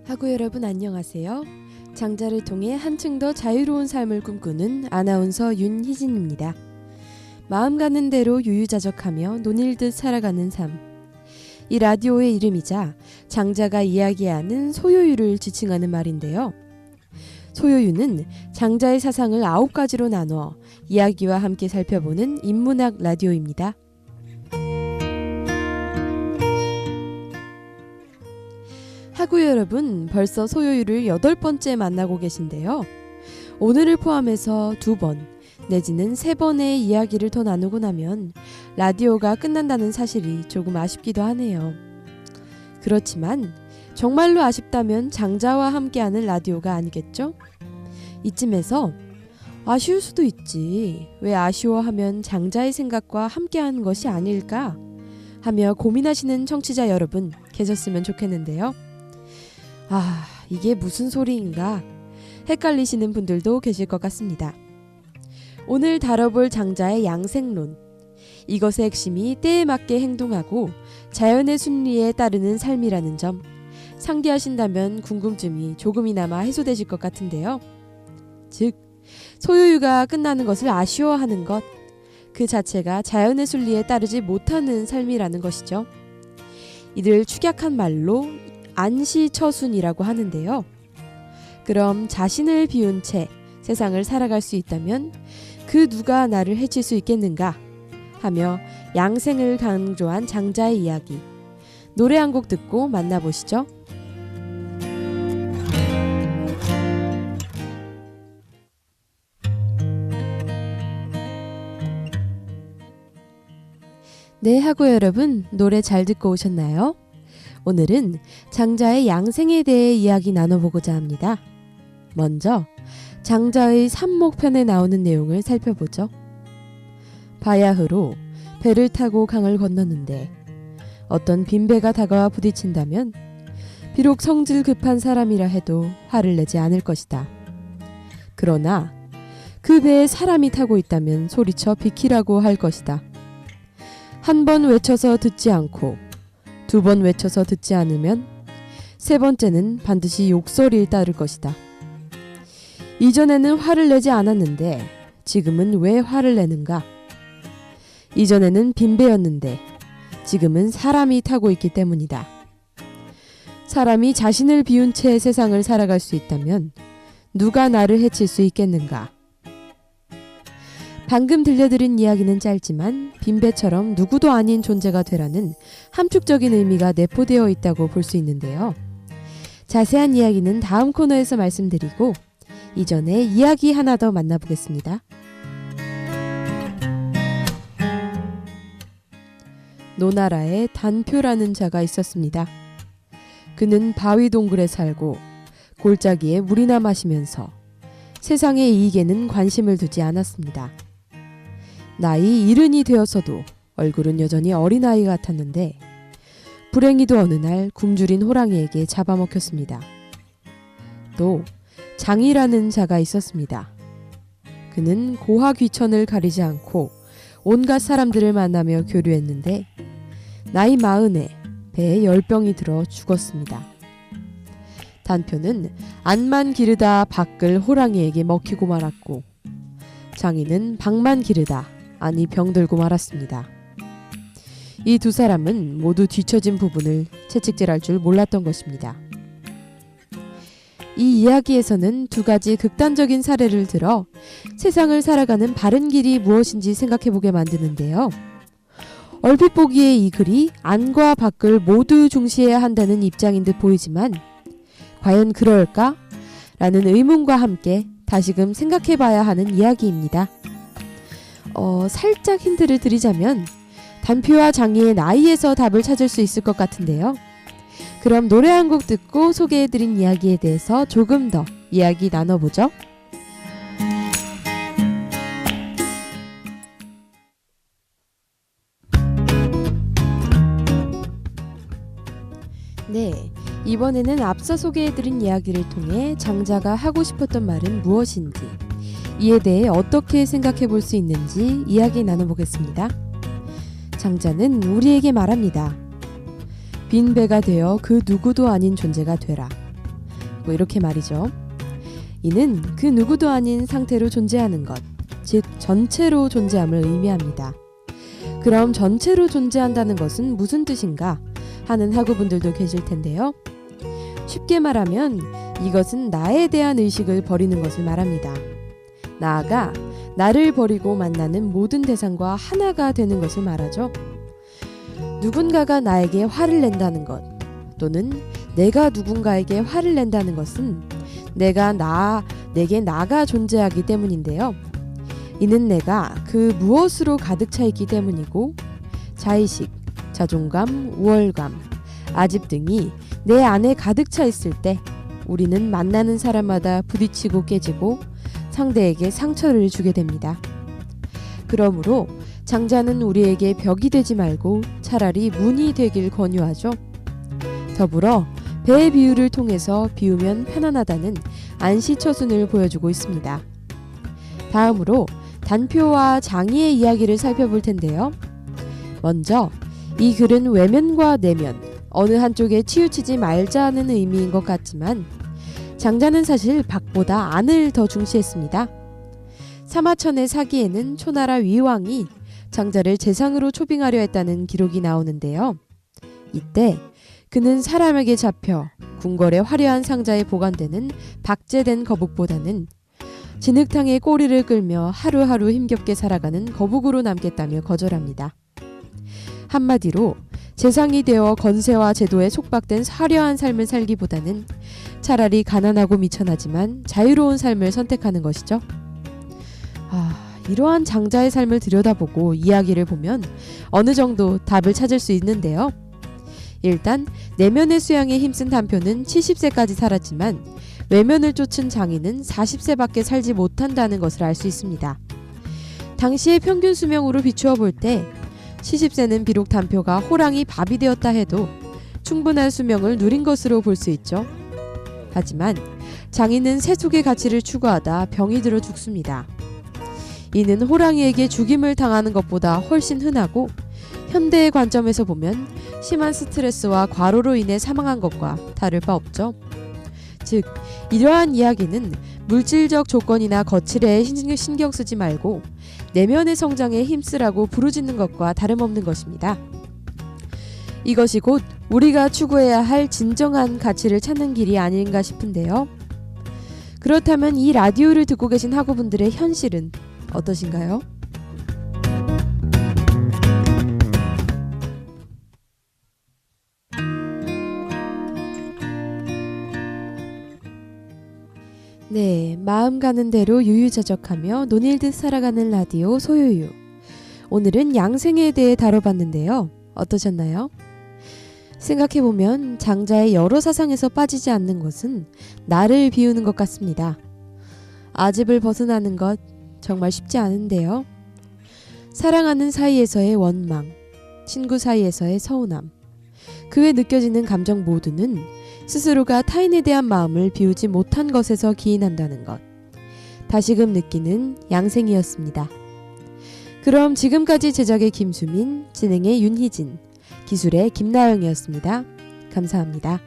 하구 여러분 안녕하세요. 장자를 통해 한층 더 자유로운 삶을 꿈꾸는 아나운서 윤희진입니다. 마음 가는 대로 유유자적하며 논일듯 살아가는 삶. 이 라디오의 이름이자 장자가 이야기하는 소요유를 지칭하는 말인데요. 소요유는 장자의 사상을 9가지로 나누어 이야기와 함께 살펴보는 인문학 라디오입니다. 하구 여러분, 벌써 소요유를 8번째 만나고 계신데요. 오늘을 포함해서 2번 내지는 3번의 이야기를 더 나누고 나면 라디오가 끝난다는 사실이 조금 아쉽기도 하네요. 그렇지만 정말로 아쉽다면 장자와 함께하는 라디오가 아니겠죠? 이쯤에서 아쉬울 수도 있지. 왜 아쉬워하면 장자의 생각과 함께하는 것이 아닐까? 하며 고민하시는 청취자 여러분 계셨으면 좋겠는데요. 이게 무슨 소리인가? 헷갈리시는 분들도 계실 것 같습니다. 오늘 다뤄볼 장자의 양생론. 이것의 핵심이 때에 맞게 행동하고 자연의 순리에 따르는 삶이라는 점. 상기하신다면 궁금증이 조금이나마 해소되실 것 같은데요. 즉, 소요유가 끝나는 것을 아쉬워하는 것. 그 자체가 자연의 순리에 따르지 못하는 삶이라는 것이죠. 이를 축약한 말로 안시처순이라고 하는데요. 그럼 자신을 비운 채 세상을 살아갈 수 있다면 그 누가 나를 해칠 수 있겠는가 하며 양생을 강조한 장자의 이야기. 노래 한 곡 듣고 만나보시죠. 네, 하고 여러분, 노래 잘 듣고 오셨나요? 오늘은 장자의 양생에 대해 이야기 나눠보고자 합니다. 먼저 장자의 삼목편에 나오는 내용을 살펴보죠. 바야흐로 배를 타고 강을 건너는데 어떤 빈배가 다가와 부딪힌다면 비록 성질 급한 사람이라 해도 화를 내지 않을 것이다. 그러나 그 배에 사람이 타고 있다면 소리쳐 비키라고 할 것이다. 한 번 외쳐서 듣지 않고 2번 외쳐서 듣지 않으면 3번째는 반드시 욕설이 따를 것이다. 이전에는 화를 내지 않았는데 지금은 왜 화를 내는가? 이전에는 빈배였는데 지금은 사람이 타고 있기 때문이다. 사람이 자신을 비운 채 세상을 살아갈 수 있다면 누가 나를 해칠 수 있겠는가? 방금 들려드린 이야기는 짧지만 빈배처럼 누구도 아닌 존재가 되라는 함축적인 의미가 내포되어 있다고 볼 수 있는데요. 자세한 이야기는 다음 코너에서 말씀드리고 이전에 이야기 하나 더 만나보겠습니다. 노나라에 단표라는 자가 있었습니다. 그는 바위 동굴에 살고 골짜기에 물이나 마시면서 세상의 이익에는 관심을 두지 않았습니다. 나이 70이 되어서도 얼굴은 여전히 어린아이 같았는데 불행히도 어느 날 굶주린 호랑이에게 잡아먹혔습니다. 또 장이라는 자가 있었습니다. 그는 고화 귀천을 가리지 않고 온갖 사람들을 만나며 교류했는데 나이 40에 배에 열병이 들어 죽었습니다. 단표는 안만 기르다 밖을 호랑이에게 먹히고 말았고 장이는 방만 기르다 아니 병들고 말았습니다. 이 2 사람은 모두 뒤처진 부분을 채찍질할 줄 몰랐던 것입니다. 이 이야기에서는 2가지 극단적인 사례를 들어 세상을 살아가는 바른 길이 무엇인지 생각해보게 만드는데요. 얼핏 보기에 이 글이 안과 밖을 모두 중시해야 한다는 입장인 듯 보이지만 과연 그럴까? 라는 의문과 함께 다시금 생각해봐야 하는 이야기입니다. 살짝 힌트를 드리자면 단표와 장이의 나이에서 답을 찾을 수 있을 것 같은데요. 그럼 노래 한 곡 듣고 소개해드린 이야기에 대해서 조금 더 이야기 나눠보죠. 네, 이번에는 앞서 소개해드린 이야기를 통해 장자가 하고 싶었던 말은 무엇인지, 이에 대해 어떻게 생각해 볼 수 있는지 이야기 나눠보겠습니다. 장자는 우리에게 말합니다. 빈 배가 되어 그 누구도 아닌 존재가 되라. 이렇게 말이죠. 이는 그 누구도 아닌 상태로 존재하는 것, 즉 전체로 존재함을 의미합니다. 그럼 전체로 존재한다는 것은 무슨 뜻인가 하는 학우분들도 계실 텐데요. 쉽게 말하면 이것은 나에 대한 의식을 버리는 것을 말합니다. 나아가 나를 버리고 만나는 모든 대상과 하나가 되는 것을 말하죠. 누군가가 나에게 화를 낸다는 것, 또는 내가 누군가에게 화를 낸다는 것은 내게 나가 존재하기 때문인데요. 이는 내가 그 무엇으로 가득 차 있기 때문이고, 자의식, 자존감, 우월감, 아집 등이 내 안에 가득 차 있을 때 우리는 만나는 사람마다 부딪히고 깨지고 상대에게 상처를 주게 됩니다. 그러므로 장자는 우리에게 벽이 되지 말고 차라리 문이 되길 권유하죠. 더불어 배 비유를 통해서 비우면 편안하다는 안시처순을 보여주고 있습니다. 다음으로 단표와 장의의 이야기를 살펴볼 텐데요. 먼저 이 글은 외면과 내면 어느 한쪽에 치우치지 말자는 의미인 것 같지만 장자는 사실 밖보다 안을 더 중시했습니다. 사마천의 사기에는 초나라 위왕이 장자를 재상으로 초빙하려 했다는 기록이 나오는데요. 이때 그는 사람에게 잡혀 궁궐의 화려한 상자에 보관되는 박제된 거북보다는 진흙탕에 꼬리를 끌며 하루하루 힘겹게 살아가는 거북으로 남겠다며 거절합니다. 한마디로 재상이 되어 건세와 제도에 속박된 화려한 삶을 살기보다는 차라리 가난하고 미천하지만 자유로운 삶을 선택하는 것이죠. 이러한 장자의 삶을 들여다보고 이야기를 보면 어느 정도 답을 찾을 수 있는데요. 일단 내면의 수양에 힘쓴 단표는 70세까지 살았지만 외면을 쫓은 장인은 40세밖에 살지 못한다는 것을 알 수 있습니다. 당시의 평균 수명으로 비추어 볼 때 70세는 비록 단표가 호랑이 밥이 되었다 해도 충분한 수명을 누린 것으로 볼 수 있죠. 하지만 장인은 세속의 가치를 추구하다 병이 들어 죽습니다. 이는 호랑이에게 죽임을 당하는 것보다 훨씬 흔하고 현대의 관점에서 보면 심한 스트레스와 과로로 인해 사망한 것과 다를 바 없죠. 즉 이러한 이야기는 물질적 조건이나 거칠에 신경 쓰지 말고 내면의 성장에 힘쓰라고 부르짖는 것과 다름없는 것입니다. 이것이 곧 우리가 추구해야 할 진정한 가치를 찾는 길이 아닌가 싶은데요. 그렇다면 이 라디오를 듣고 계신 학우분들의 현실은 어떠신가요? 네, 마음 가는 대로 유유자적하며 논일듯 살아가는 라디오 소유유. 오늘은 양생에 대해 다뤄봤는데요. 어떠셨나요? 생각해보면 장자의 여러 사상에서 빠지지 않는 것은 나를 비우는 것 같습니다. 아집을 벗어나는 것 정말 쉽지 않은데요. 사랑하는 사이에서의 원망, 친구 사이에서의 서운함, 그 외 느껴지는 감정 모두는 스스로가 타인에 대한 마음을 비우지 못한 것에서 기인한다는 것. 다시금 느끼는 양생이었습니다. 그럼 지금까지 제작의 김수민, 진행의 윤희진, 기술의 김나영이었습니다. 감사합니다.